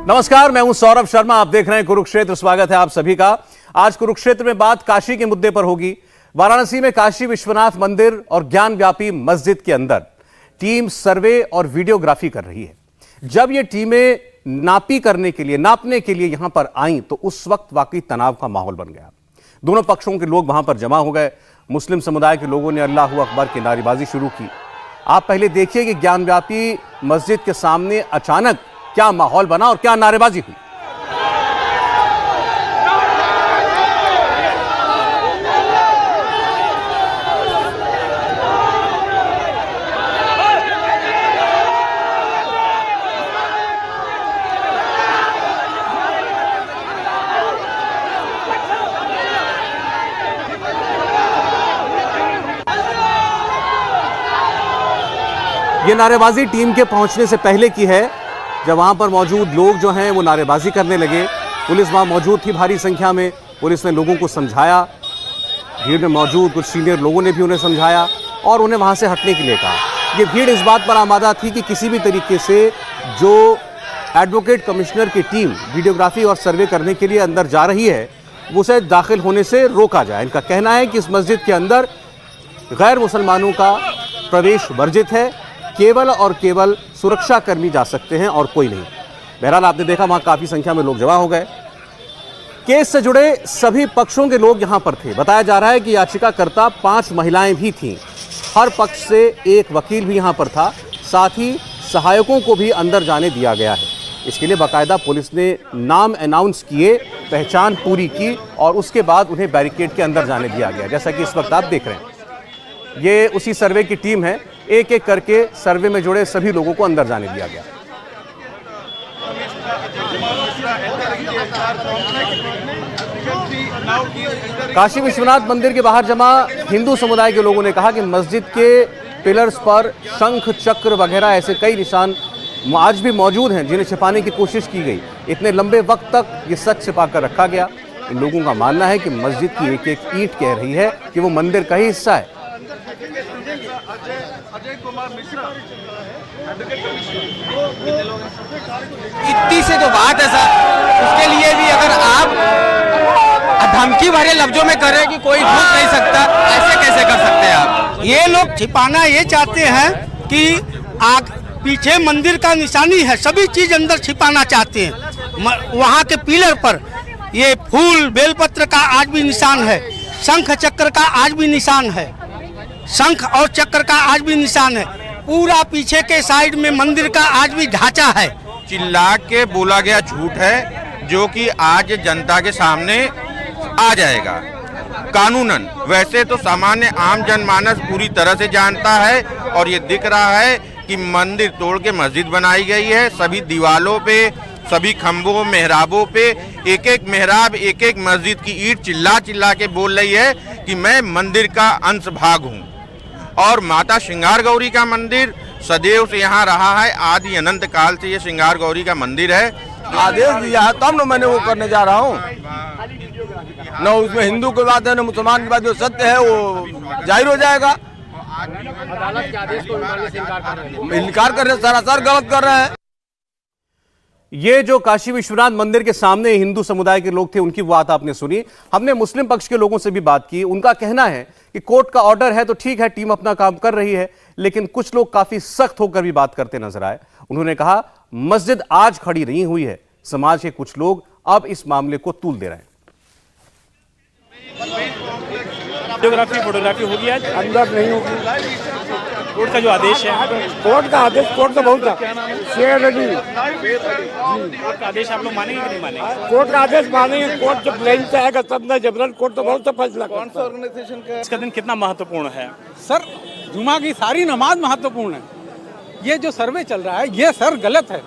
नमस्कार, मैं हूं सौरभ शर्मा। आप देख रहे हैं कुरुक्षेत्र। स्वागत है आप सभी का। आज कुरुक्षेत्र में बात काशी के मुद्दे पर होगी। वाराणसी में काशी विश्वनाथ मंदिर और ज्ञान व्यापी मस्जिद के अंदर टीम सर्वे और वीडियोग्राफी कर रही है। जब ये टीमें नापने के लिए यहां पर आई तो उस वक्त वाकई तनाव का माहौल बन गया। दोनों पक्षों के लोग वहां पर जमा हो गए। मुस्लिम समुदाय के लोगों ने अल्लाहू अकबर की नारेबाजी शुरू की। आप पहले देखिए कि ज्ञान व्यापी मस्जिद के सामने अचानक क्या माहौल बना और क्या नारेबाजी हुई। ये नारेबाजी टीम के पहुंचने से पहले की है, जब वहां पर मौजूद लोग जो हैं वो नारेबाजी करने लगे। पुलिस वहां मौजूद थी भारी संख्या में। पुलिस ने लोगों को समझाया। भीड़ में मौजूद कुछ सीनियर लोगों ने भी उन्हें समझाया और उन्हें वहां से हटने के लिए कहा। ये भीड़ इस बात पर आमादा थी कि किसी भी तरीके से जो एडवोकेट कमिश्नर की टीम वीडियोग्राफी और सर्वे करने के लिए अंदर जा रही है वो उसे दाखिल होने से रोका जाए। इनका कहना है कि इस मस्जिद के अंदर गैर मुसलमानों का प्रवेश वर्जित है। केवल और केवल सुरक्षा कर्मी जा सकते हैं और कोई नहीं। बहरहाल आपने देखा वहां काफी संख्या में लोग जमा हो गए। केस से जुड़े सभी पक्षों के लोग यहां पर थे। बताया जा रहा है कि याचिकाकर्ता 5 महिलाएं भी थीं। हर पक्ष से एक वकील भी यहां पर था। साथ ही सहायकों को भी अंदर जाने दिया गया है। इसके लिए बाकायदा पुलिस ने नाम अनाउंस किए, पहचान पूरी की और उसके बाद उन्हें बैरिकेड के अंदर जाने दिया गया। जैसा कि इस वक्त आप देख रहे हैं, ये उसी सर्वे की टीम है। एक एक करके सर्वे में जुड़े सभी लोगों को अंदर जाने दिया गया। काशी विश्वनाथ मंदिर के बाहर जमा हिंदू समुदाय के लोगों ने कहा कि मस्जिद के पिलर्स पर शंख चक्र वगैरह ऐसे कई निशान आज भी मौजूद हैं जिन्हें छिपाने की कोशिश की गई। इतने लंबे वक्त तक ये सच छिपा कर रखा गया। इन लोगों का मानना है कि मस्जिद की एक एक ईंट कह रही है कि वो मंदिर का ही हिस्सा है। इतनी से तो बात है सर, उसके लिए भी अगर आप धमकी भरे लफ्जों में करें कि कोई घुस नहीं सकता, ऐसे कैसे कर सकते हैं आप? ये लोग छिपाना ये चाहते हैं कि आग पीछे मंदिर का निशानी है, सभी चीज अंदर छिपाना चाहते हैं। वहाँ के पिलर पर ये फूल बेलपत्र का आज भी निशान है, शंख चक्र का आज भी निशान है, शंख और चक्र का आज भी निशान है। पूरा पीछे के साइड में मंदिर का आज भी ढांचा है। चिल्ला के बोला गया झूठ है जो कि आज जनता के सामने आ जाएगा कानूनन। वैसे तो सामान्य आम जनमानस पूरी तरह से जानता है और ये दिख रहा है कि मंदिर तोड़ के मस्जिद बनाई गई है। सभी दीवालों पे, सभी खंभों, मेहराबों पे एक एक मेहराब, एक एक मस्जिद की ईंट चिल्ला चिल्ला के बोल रही है कि मैं मंदिर का अंश भाग हूँ। और माता श्रृंगार गौरी का मंदिर सदैव से यहाँ रहा है। आदि अनंत काल से ये श्रृंगार गौरी का मंदिर है। आदेश दिया है तब न मैंने वो करने जा रहा हूँ। न उसमें हिंदू की बात है न मुसलमान की बात। जो सत्य है वो जाहिर हो जाएगा। अदालत के आदेश को इनकार कर रहे, सरासर गलत कर रहे हैं। ये जो काशी विश्वनाथ मंदिर के सामने हिंदू समुदाय के लोग थे उनकी बात आपने सुनी। हमने मुस्लिम पक्ष के लोगों से भी बात की। उनका कहना है कि कोर्ट का ऑर्डर है तो ठीक है, टीम अपना काम कर रही है, लेकिन कुछ लोग काफी सख्त होकर भी बात करते नजर आए। उन्होंने कहा मस्जिद आज खड़ी नहीं हुई है, समाज के कुछ लोग अब इस मामले को तूल दे रहे हैं। फोटोग्राफी होगी आज अंदर नहीं होगी। कोर्ट का जो आदेश है, कोर्ट का आदेश, कोर्ट का बहुत था। कोर्ट का आदेश आप लोग मानेंगे कि नहीं मानेंगे? कोर्ट का आदेश मानेंगे। कोर्ट जब नहीं चाहेगा तब न जबरन। कोर्ट तो बहुत सा फैसला। कौन सा ऑर्गेनाइजेशन का इसका दिन कितना महत्वपूर्ण है? सर, जुमा की सारी नमाज महत्वपूर्ण है। ये जो सर्वे चल रहा है ये सर गलत है।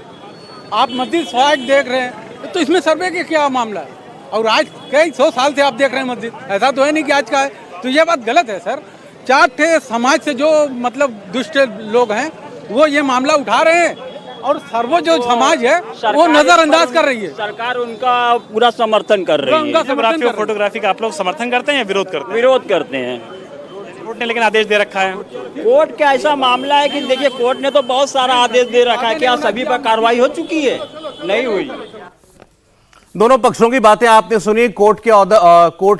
आप मस्जिद स्वायत्त देख रहे हैं तो इसमें सर्वे का क्या मामला है? और आज कई 100 साल से आप देख रहे हैं मस्जिद, ऐसा तो है नहीं कि आज का है। तो ये बात गलत है सर। 4 समाज से जो मतलब दुष्ट लोग हैं वो ये मामला उठा रहे हैं और सर्वो जो समाज है वो नजरअंदाज कर रही है। सरकार उनका पूरा समर्थन कर रही है। फोटोग्राफी का आप लोग समर्थन करते हैं या विरोध करते हैं? विरोध करते हैं। कोर्ट ने लेकिन आदेश दे रखा है। कोर्ट का ऐसा मामला है कि देखिए कोर्ट ने तो बहुत सारा आदेश दे रखा है, क्या सभी पर कार्रवाई हो चुकी है? नहीं हुई। दोनों पक्षों की बातें आपने सुनी। कोर्ट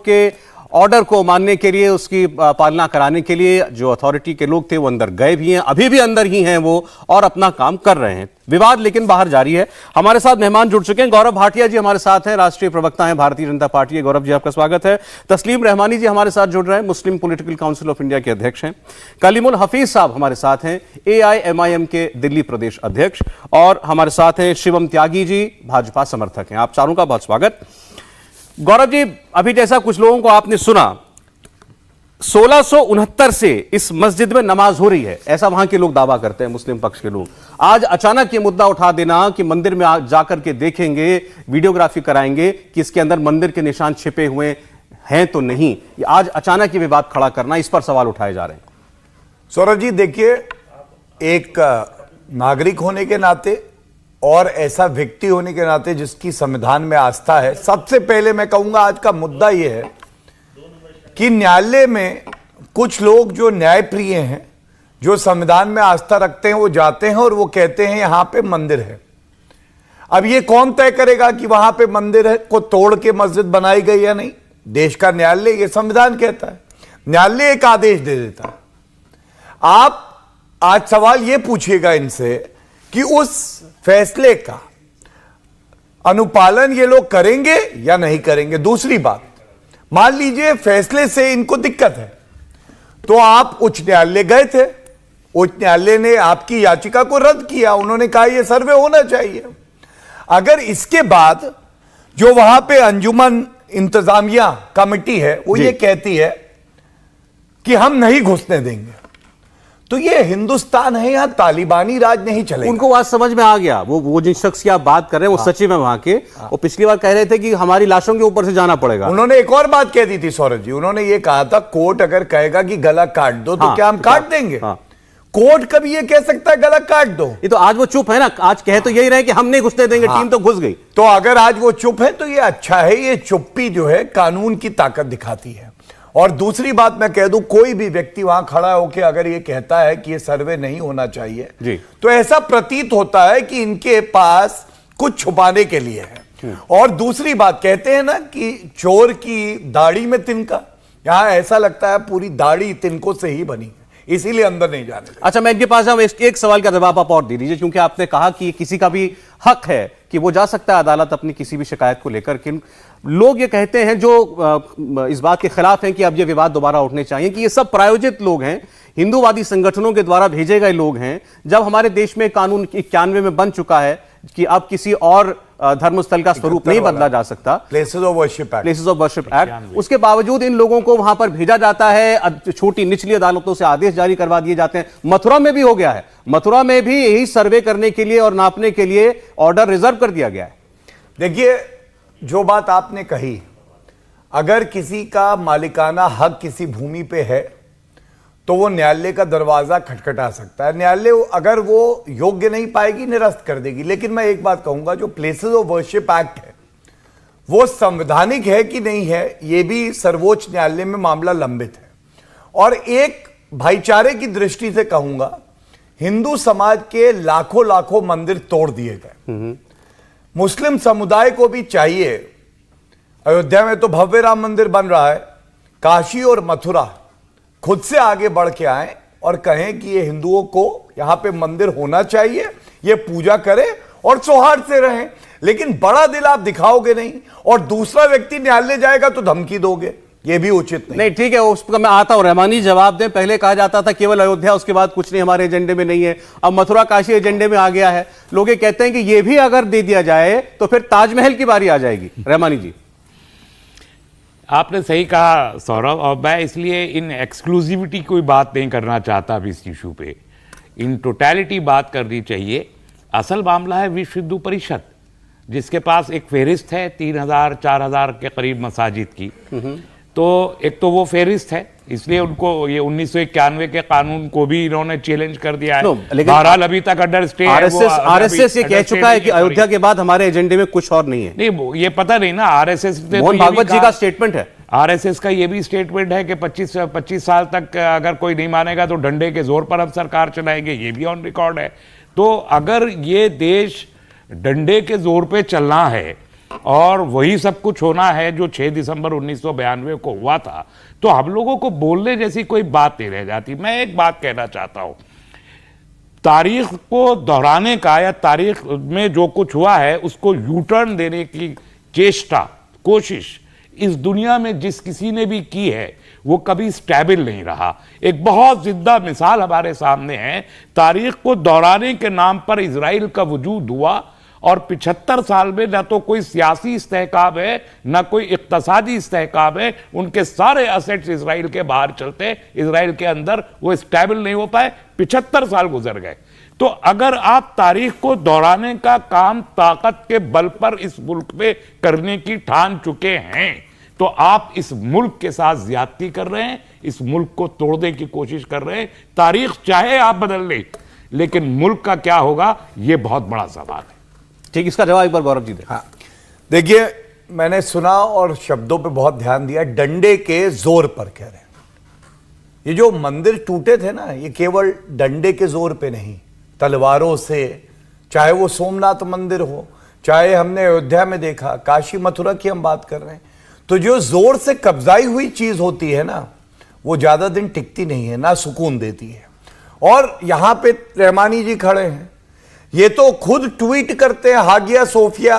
के ऑर्डर को मानने के लिए, उसकी पालना कराने के लिए जो अथॉरिटी के लोग थे वो अंदर गए भी हैं, अभी भी अंदर ही हैं वो, और अपना काम कर रहे हैं। विवाद लेकिन बाहर जारी है। हमारे साथ मेहमान जुड़ चुके हैं। गौरव भाटिया जी हमारे साथ हैं, राष्ट्रीय प्रवक्ता हैं भारतीय जनता पार्टी के। गौरव जी आपका स्वागत है। तस्लीम रहमानी जी हमारे साथ जुड़ रहे हैं, मुस्लिम पॉलिटिकल काउंसिल ऑफ इंडिया के अध्यक्ष हैं। कलीमुल हफीज साहब हमारे साथ हैं, AIMIM के दिल्ली प्रदेश अध्यक्ष, और हमारे साथ हैं शिवम त्यागी जी, भाजपा समर्थक हैं। आप चारों का बहुत स्वागत। गौरव जी, अभी जैसा कुछ लोगों को आपने सुना, 1669 से इस मस्जिद में नमाज हो रही है, ऐसा वहां के लोग दावा करते हैं, मुस्लिम पक्ष के लोग। आज अचानक ये मुद्दा उठा देना कि मंदिर में जाकर के देखेंगे, वीडियोग्राफी कराएंगे कि इसके अंदर मंदिर के निशान छिपे हुए हैं तो नहीं, आज अचानक ये विवाद खड़ा करना, इस पर सवाल उठाए जा रहे हैं। सौरभ जी देखिए, एक नागरिक होने के नाते और ऐसा व्यक्ति होने के नाते जिसकी संविधान में आस्था है, सबसे पहले मैं कहूंगा आज का मुद्दा यह है कि न्यायालय में कुछ लोग जो न्यायप्रिय हैं, जो संविधान में आस्था रखते हैं, वो जाते हैं और वो कहते हैं यहां पे मंदिर है। अब ये कौन तय करेगा कि वहां पे मंदिर है को तोड़ के मस्जिद बनाई गई या नहीं? देश का न्यायालय, ये संविधान कहता है। न्यायालय एक आदेश दे देता है। आप आज सवाल ये पूछिएगा इनसे कि उस फैसले का अनुपालन ये लोग करेंगे या नहीं करेंगे। दूसरी बात, मान लीजिए फैसले से इनको दिक्कत है, तो आप उच्च न्यायालय गए थे, उच्च न्यायालय ने आपकी याचिका को रद्द किया, उन्होंने कहा यह सर्वे होना चाहिए। अगर इसके बाद जो वहां पे अंजुमन इंतजामिया कमेटी है वो ये कहती है कि हम नहीं घुसने देंगे, तो ये हिंदुस्तान है, यहां तालिबानी राज नहीं चलेगा। उनको आज समझ में आ गया। वो जिस शख्स की आप बात कर रहे हैं वो सचिव है वहां के, वो पिछली बार कह रहे थे कि हमारी लाशों के ऊपर से जाना पड़ेगा। उन्होंने एक और बात कह दी थी सौरभ जी, उन्होंने ये कहा था कोर्ट अगर कहेगा कि गला काट दो तो क्या हम काट देंगे? कोर्ट कभी ये कह सकता है गला काट दो? ये तो आज वो चुप है ना, आज कहे तो यही रहे कि हम नहीं घुसने देंगे, टीम तो घुस गई। तो अगर आज वो चुप है तो ये अच्छा है, ये चुप्पी जो है कानून की ताकत दिखाती है। और दूसरी बात मैं कह दूं, कोई भी व्यक्ति वहां खड़ा होकर अगर ये कहता है कि ये सर्वे नहीं होना चाहिए जी, तो ऐसा प्रतीत होता है कि इनके पास कुछ छुपाने के लिए है। और दूसरी बात, कहते हैं ना कि चोर की दाढ़ी में तिनका, यहां ऐसा लगता है पूरी दाढ़ी तिनकों से ही बनी, इसीलिए अंदर नहीं जाने। अच्छा, मैं इनके पास जाऊं, एक सवाल का जवाब आप और दे दीजिए, क्योंकि आपने कहा कि किसी का भी हक है कि वो जा सकता है अदालत अपनी किसी भी शिकायत को लेकर। कि लोग ये कहते हैं जो इस बात के खिलाफ हैं कि अब ये विवाद दोबारा उठने चाहिए, कि ये सब प्रायोजित लोग हैं, हिंदूवादी संगठनों के द्वारा भेजे गए लोग हैं। जब हमारे देश में कानून 91 में बन चुका है कि अब किसी और धर्मस्थल का स्वरूप नहीं बदला जा सकता, प्लेसेस ऑफ वर्शिप एक्ट, उसके बावजूद इन लोगों को वहां पर भेजा जाता है, छोटी निचली अदालतों से आदेश जारी करवा दिए जाते हैं। मथुरा में भी हो गया है, मथुरा में भी यही सर्वे करने के लिए और नापने के लिए ऑर्डर रिजर्व कर दिया गया है। देखिए, जो बात आपने कही, अगर किसी का मालिकाना हक किसी भूमि पे है तो वो न्यायालय का दरवाजा खटखटा सकता है। न्यायालय अगर वो योग्य नहीं पाएगी निरस्त कर देगी। लेकिन मैं एक बात कहूंगा, जो प्लेसेस ऑफ वर्शिप एक्ट है वो संवैधानिक है कि नहीं है, ये भी सर्वोच्च न्यायालय में मामला लंबित है। और एक भाईचारे की दृष्टि से कहूंगा, हिंदू समाज के लाखों लाखों मंदिर तोड़ दिए गए। मुस्लिम समुदाय को भी चाहिए, अयोध्या में तो भव्य राम मंदिर बन रहा है, काशी और मथुरा खुद से आगे बढ़ के आए और कहें कि ये हिंदुओं को यहां पे मंदिर होना चाहिए, ये पूजा करें और सौहार्द से रहें। लेकिन बड़ा दिल आप दिखाओगे नहीं और दूसरा व्यक्ति न्यायालय जाएगा तो धमकी दोगे, ये भी उचित नहीं। ठीक है, उस पर मैं आता हूं। रहमानी जवाब दें। पहले कहा जाता था केवल अयोध्या, उसके बाद कुछ नहीं, हमारे एजेंडे में नहीं है। अब मथुरा काशी एजेंडे में आ गया है। लोग ये कहते हैं कि ये भी अगर दे दिया जाए तो फिर ताजमहल की बारी आ जाएगी। रहमानी जी, आपने सही कहा सौरभ, और मैं इसलिए इन एक्सक्लूसिविटी कोई बात नहीं करना चाहता अभी इस इशू पे। इन टोटलिटी बात करनी चाहिए। असल मामला है विश्व हिंदू परिषद, जिसके पास एक फेरिस्त है 3000-4000 के करीब मसाजिद की। तो एक तो वो फेरिस्त है, इसलिए उनको ये 1991 के कानून को भी इन्होंने चैलेंज कर दिया है। बहरहाल अभी तक अंडर स्टे है। आरएसएस ये कह चुका है कि अयोध्या के बाद हमारे एजेंडे में कुछ और नहीं है। नहीं, ये पता नहीं ना, आरएसएस मोहन भागवत जी का स्टेटमेंट है। आरएसएस का ये भी स्टेटमेंट है कि 25 साल तक अगर कोई नहीं मानेगा तो डंडे के जोर पर हम सरकार चलाएंगे, ये भी ऑन रिकॉर्ड है। तो अगर ये देश डंडे के जोर पे चलना है और वही सब कुछ होना है जो 6 दिसंबर 1992 को हुआ था, तो हम लोगों को बोलने जैसी कोई बात नहीं रह जाती। मैं एक बात कहना चाहता हूं, तारीख को दोहराने का या तारीख में जो कुछ हुआ है उसको यू टर्न देने की चेष्टा, कोशिश इस दुनिया में जिस किसी ने भी की है वो कभी स्टेबल नहीं रहा। एक बहुत जिंदा मिसाल हमारे सामने है। तारीख को दोहराने के नाम पर इजराइल का वजूद हुआ और 75 साल में ना तो कोई सियासी इस्तेहकाम है ना कोई इक्तसादी इस्तेहकाम है। उनके सारे असेट्स इजराइल के बाहर चलते, इजराइल के अंदर वो स्टेबल नहीं हो पाए। 75 साल गुजर गए। तो अगर आप तारीख को दोहराने का काम ताकत के बल पर इस मुल्क में करने की ठान चुके हैं तो आप इस मुल्क के साथ ज्यादती कर रहे हैं, इस मुल्क को तोड़ने की कोशिश कर रहे हैं। तारीख चाहे आप बदल लें, लेकिन मुल्क का क्या होगा ये बहुत बड़ा सवाल है। ठीक, इसका जवाब एक बार गौरव जी दे। हाँ, देखिए मैंने सुना और शब्दों पे बहुत ध्यान दिया, डंडे के जोर पर कह रहे हैं। ये जो मंदिर टूटे थे ना, ये केवल डंडे के जोर पे नहीं, तलवारों से, चाहे वो सोमनाथ मंदिर हो, चाहे हमने अयोध्या में देखा, काशी मथुरा की हम बात कर रहे हैं। तो जो जोर से कब्जाई हुई चीज होती है ना, वो ज्यादा दिन टिकती नहीं है, ना सुकून देती है। और यहां पे रहमानी जी खड़े हैं, ये तो खुद ट्वीट करते हैं हागिया सोफिया।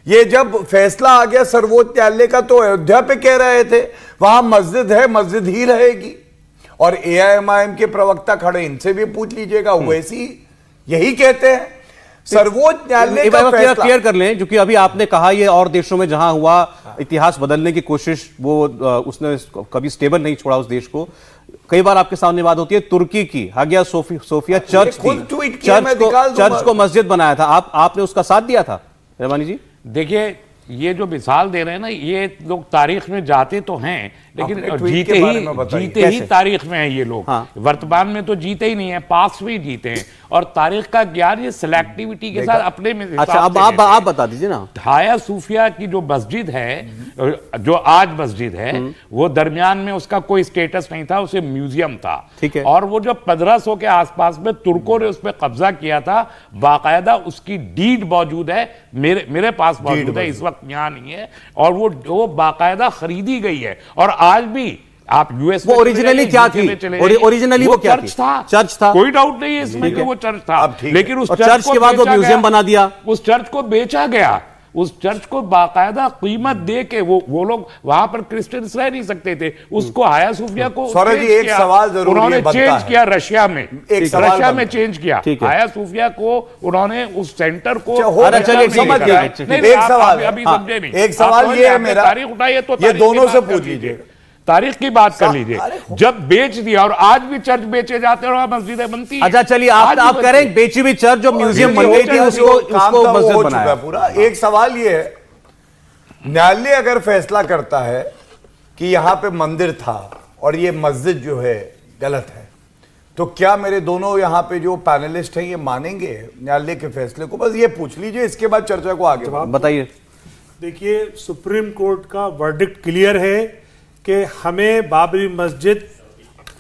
ये जब फैसला आ गया सर्वोच्च न्यायालय का तो अयोध्या पे कह रहे थे वहां मस्जिद है, मस्जिद ही रहेगी। और एआईएमआईएम के प्रवक्ता खड़े, इनसे भी पूछ लीजिएगा, वैसी यही कहते हैं। सर्वोच्च न्यायालय का फैसला क्लियर कर लें, क्योंकि अभी आपने कहा ये और देशों में जहां हुआ इतिहास बदलने की कोशिश, वो उसने कभी स्टेबल नहीं छोड़ा उस देश को। कई बार आपके सामने बात होती है तुर्की की, हागिया सोफिया चर्च थी, चर्च को मस्जिद बनाया था, आपने उसका साथ दिया था रहमानी जी। देखिए ये जो मिसाल दे रहे हैं ना, ये लोग तारीख में जाते तो हैं लेकिन जीते ही तारीख में है ये लोग। हाँ। वर्तमान में तो जीते ही नहीं है, पास में ही जीते हैं। और तारीख का ज्ञान ये सिलेक्टिविटी के साथ अपने में। अच्छा, अब आप बता दीजिए ना। हाया सूफिया की जो मस्जिद है, जो आज मस्जिद है, वो दरमियान में उसका कोई स्टेटस नहीं था, उसे म्यूजियम था। ठीक है। और वो जो 1500 के आसपास में तुर्कों ने उस पर कब्जा किया था, बाकायदा उसकी डीड मौजूद है, मेरे पास मौजूद है, इस वक्त यहाँ नहीं है। और वो बाकायदा खरीदी गई है। और आज भी आप यूएस वो ओरिजिनली क्या थी? ओरिजिनली वो क्या चर्च था, चर्च था, कोई डाउट नहीं है इसमें कि वो चर्च था। लेकिन उस चर्च के बाद वो म्यूजियम बना दिया, उस चर्च को बेचा गया, उस चर्च को बाकायदा कीमत दे के वो लोग वहां पर क्रिश्चियंस रह नहीं सकते थे, उसको हाया सूफिया को एक सवाल जरूर उन्होंने चेंज किया, रशिया में चेंज किया हाया सूफिया को, उन्होंने उस सेंटर को। चलिए समझ गए। एक सवाल अभी समझे नहीं, एक सवाल ये है मेरा, तारीख उठाइए तो ये दोनों से पूछ लीजिए, तारीख की बात कर लीजिए। जब बेच दिया, और आज भी चर्च बेचे जाते हैं और मस्जिदें बनती हैं। अच्छा चलिए, आप कह रहे हैं बेची हुई चर्च जो म्यूजियम बन गई थी उसको मस्जिद बनाया पूरा। एक सवाल ये है, न्यायालय अगर फैसला करता है कि यहां पे मंदिर था और ये मस्जिद जो है गलत है, तो क्या मेरे दोनों यहाँ पे जो पैनलिस्ट हैं ये मानेंगे न्यायालय के फैसले को? बस ये पूछ लीजिए, इसके बाद चर्चा को आगे बताइए। देखिए, सुप्रीम कोर्ट का वर्डिक्ट क्लियर है कि हमें बाबरी मस्जिद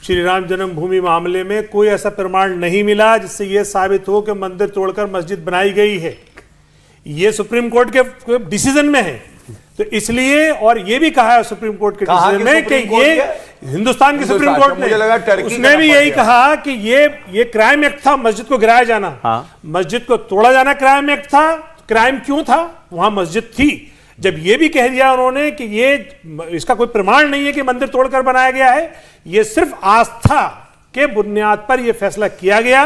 श्री राम जन्मभूमि मामले में कोई ऐसा प्रमाण नहीं मिला जिससे यह साबित हो कि मंदिर तोड़कर मस्जिद बनाई गई है। यह सुप्रीम कोर्ट के डिसीजन में है। तो इसलिए, और यह भी कहा है सुप्रीम कोर्ट के डिसीजन में कि ये हिंदुस्तान की सुप्रीम कोर्ट ने, उसने भी यही कहा कि ये क्राइम एक्ट था, मस्जिद को गिराया जाना। हाँ। मस्जिद को तोड़ा जाना क्राइम एक्ट था। क्राइम क्यों था? वहां मस्जिद थी। जब ये भी कह दिया उन्होंने कि इसका कोई प्रमाण नहीं है कि मंदिर तोड़कर बनाया गया है, ये सिर्फ आस्था के बुनियाद पर यह फैसला किया गया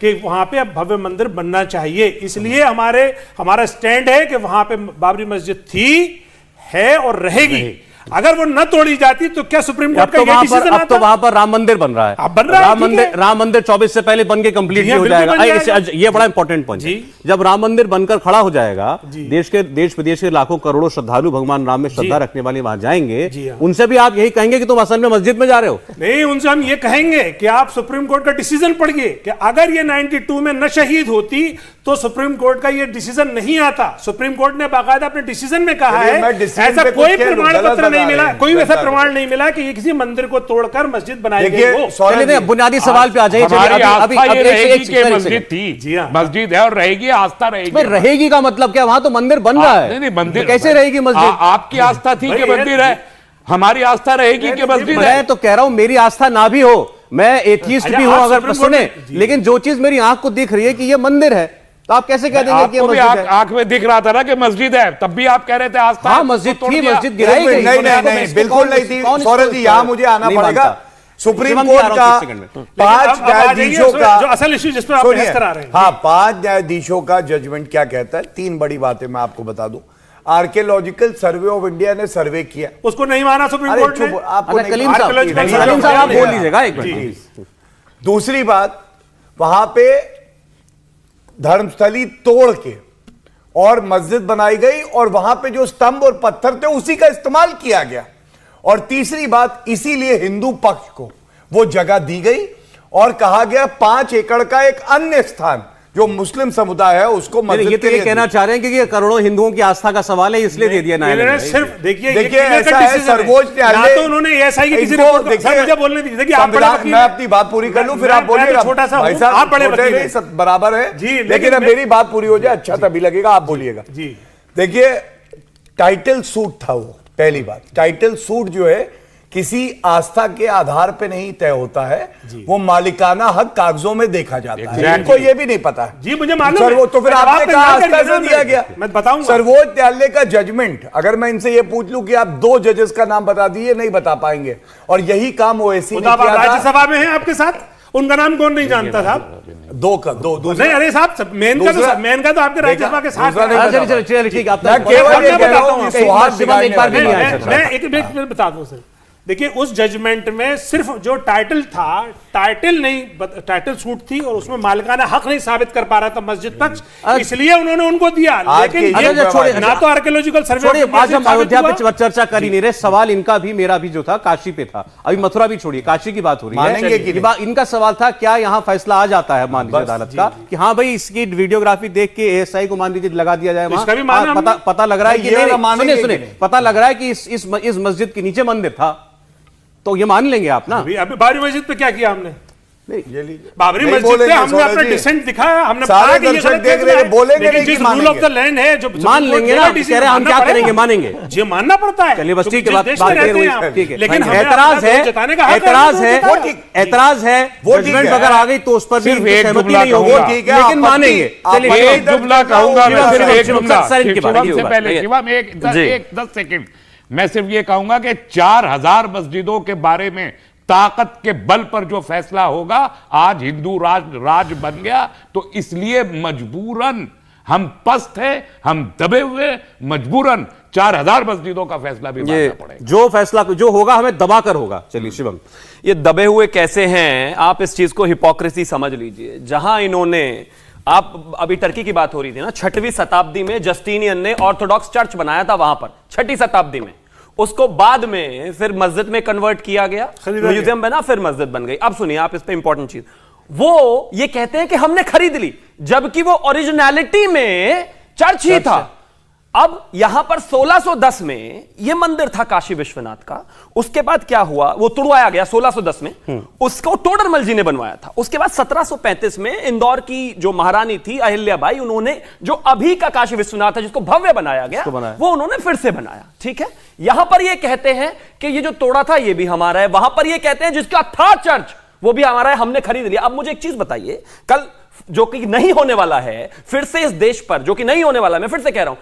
कि वहां पे अब भव्य मंदिर बनना चाहिए। इसलिए हमारा स्टैंड है कि वहां पे बाबरी मस्जिद थी, है और रहेगी। अगर वो न तोड़ी जाती तो क्या सुप्रीम कोर्ट का ये डिसीजन आता? अब तो वहां पर राम मंदिर बन रहा है। अब बन रहा है, राम मंदिर 24 से पहले बन के कंप्लीट हो जाएगा। ये बड़ा इंपॉर्टेंट पॉइंट है। जब राम मंदिर बनकर खड़ा हो जाएगा, देश विदेश के लाखों करोड़ों श्रद्धालु भगवान राम में श्रद्धा रखने वाले वहां जाएंगे, उनसे भी आप यही कहेंगे कि तुम असल में मस्जिद में जा रहे हो? नहीं, उनसे हम ये कहेंगे कि आप सुप्रीम कोर्ट का डिसीजन पढ़िए कि अगर ये 92 में न शहीद होती तो सुप्रीम कोर्ट का ये डिसीजन नहीं आता। सुप्रीम कोर्ट ने बाकायदा अपने डिसीजन में कहा चलिए, मैं है डिसीजन ऐसा पे कोई कुछ कह दूं, प्रमाण गलत पत्र नहीं बता मिला, रहे हैं, कोई वैसा गलत प्रमाण नहीं मिला कि ये किसी मंदिर को तोड़कर मस्जिद बनाई गई हो। चलिए मैं बुनियादी सवाल पे आ जाइए। हमारी आस्था ये रहेगी कि एक मस्जिद थी, जी हाँ। मस्जिद है और रहेगी, आस्था रहेगी। भाई रहेगी का मतलब क्या, वहां तो मंदिर बन रहा है। नहीं मंदिर तो कैसे रहेगी मस्जिद? आपकी आस्था थी कि मंदिर है, हमारी आस्था रहेगी कि मस्जिद है। मैं तो कह रहा हूं मेरी आस्था ना भी हो, मैं एथियस्ट भी हूं अगर सुने, लेकिन जो चीज मेरी आंख को दिख रही है कि ये मंदिर है, तो आप कैसे कह देंगे कि ये मस्जिद है? आंख में दिख रहा था ना कि मस्जिद है, तब भी आप कह रहे थे आस्था। हाँ मस्जिद थी, मस्जिद गिराई गई। नहीं, बिल्कुल नहीं थी। सौरभ जी यहाँ मुझे आना पड़ेगा। सुप्रीम कोर्ट का 5 न्यायाधीशों का जो असल इश्यू जिस पर आप बहस करा रहे हैं, हाँ 5 न्यायाधीशों का जजमेंट क्या कहता है? 3 बड़ी बातें मैं आपको बता दूं। आर्कियोलॉजिकल सर्वे ऑफ इंडिया ने सर्वे किया, उसको नहीं माना सुप्रीम कोर्ट ने। आपको कलीम साहब आप बोल लीजिएगा एक मिनट। दूसरी बात, वहां पे धर्मस्थली तोड़ के और मस्जिद बनाई गई और वहां पे जो स्तंभ और पत्थर थे उसी का इस्तेमाल किया गया। और तीसरी बात, इसीलिए हिंदू पक्ष को वो जगह दी गई और कहा गया 5 एकड़ का एक अन्य स्थान जो मुस्लिम समुदाय है उसको मस्जिद ये तो ये कहना चाह रहे हैं कि ये करोड़ों हिंदुओं की आस्था का सवाल है, इसलिए दे दिया न्यायालय ने। सिर्फ देखिए ऐसा है, सर्वोच्च न्यायालय तो उन्होंने एसआई की किसी रिपोर्ट मुझे बोलने दीजिए कि आप बड़े वकील, मैं अपनी बात पूरी कर लूं फिर आप बोलिएगा। छोटा सा भाई साहब आप बड़े वकील हैं, सब बराबर है जी, लेकिन अब मेरी बात पूरी हो जाए अच्छा तभी लगेगा, आप बोलिएगा जी। देखिए टाइटल सूट था वो, पहली बात टाइटल सूट जो है किसी आस्था के आधार पे नहीं तय होता है, वो मालिकाना हक कागजों में देखा जाता है। इनको ये भी नहीं पता है जी, मुझे मालूम है। तो फिर आपने कहा आस्था से दिया गया। मैं बताऊंगा सर्वोच्च न्यायालय का जजमेंट, अगर मैं इनसे ये पूछ लूं कि आप 2 जजेस का नाम बता दिए, नहीं बता पाएंगे। और यही काम ओएसी ने किया था। राज्यसभा में है आपके साथ, उनका नाम कौन नहीं जानता साहब? 2 का 2 नहीं, अरे साहब मेन का तो आपके राज्यसभा के साथ चलिए चलिए ठीक है, मैं एक मिनट बता दूं सर। देखिए उस जजमेंट में सिर्फ जो टाइटल था, टाइटल नहीं, टाइटल सूट थी और उसमें मालिकाना हक नहीं साबित कर पा रहा था मस्जिद पक्ष, इसलिए उन्होंने उनको दिया। लेकिन ना तो आर्कियोलॉजिकल सर्वे, आज हम अयोध्या पे चर्चा कर ही नहीं रहे। सवाल इनका भी मेरा भी जो था काशी पे था, अभी मथुरा भी छोड़िए, काशी की बात हो रही है। इनका सवाल था क्या यहाँ फैसला आ जाता है मान लीजिए अदालत का कि हाँ भाई इसकी वीडियोग्राफी देख के एएसआई को मान लीजिए लगा दिया जाए, पता लग रहा है कि सुने पता लग रहा है कि इस मस्जिद के नीचे मंदिर था, तो ये मान लेंगे आप ना? अभी बाबरी मस्जिद पे क्या किया हमने? बाबरी मस्जिद पे हमने अपना डिसेंट दिखाया, हमने सारे दर्शक देख रहे हैं, बोलेंगे नहीं कि रूल ऑफ द लैंड है जो मान लेंगे ना, कह रहे हम क्या करेंगे, मानेंगे ये मानना पड़ता है। चलिए बस ठीक है, ठीक है, लेकिन एतराज है जजमेंट अगर आ गई तो उस पर सिर्फ एक जुमला कहूंगा, लेकिन मानेंगे। चलिए एक जुमला कहूंगा मैं, सिर्फ एक जुमला से पहले शिवम एक 10 सेकंड मैं सिर्फ ये कहूंगा कि 4000 मस्जिदों के बारे में ताकत के बल पर जो फैसला होगा, आज हिंदू राज बन गया, तो इसलिए मजबूरन हम पस्त है, हम दबे हुए, मजबूरन 4000 मस्जिदों का फैसला भी मानना पड़ेगा। जो फैसला जो होगा हमें दबाकर होगा। चलिए शिवम, ये दबे हुए कैसे हैं, आप इस चीज को हिपोक्रेसी समझ लीजिए। जहां इन्होंने, आप अभी टर्की की बात हो रही थी ना, 6वीं शताब्दी में जस्टिनियन ने ऑर्थोडॉक्स चर्च बनाया था वहां पर, 6वीं शताब्दी में। उसको बाद में फिर मस्जिद में कन्वर्ट किया गया, म्यूजियम बना, फिर मस्जिद बन गई। अब सुनिए आप इस पे इंपॉर्टेंट चीज, वो ये कहते हैं कि हमने खरीद ली, जबकि वो ओरिजिनलिटी में चर्च ही था। अब यहां पर 1610 में यह मंदिर था काशी विश्वनाथ का। उसके बाद क्या हुआ, वो तुड़वाया गया 1610 में, उसको टोडरमल जी ने बनवाया था। उसके बाद 1735 में इंदौर की जो महारानी थी अहिल्याबाई, उन्होंने जो अभी का काशी विश्वनाथ है जिसको भव्य बनाया गया, वो उन्होंने फिर से बनाया। ठीक है, यहां पर ये कहते हैं कि ये जो तोड़ा था ये भी हमारा है, वहां पर ये कहते हैं जिसका था चर्च वो भी हमारा है, हमने खरीद लिया। अब मुझे एक चीज बताइए, कल जो कि नहीं होने वाला है फिर से इस देश पर, जो कि नहीं होने वाला, मैं फिर से कह रहा हूं,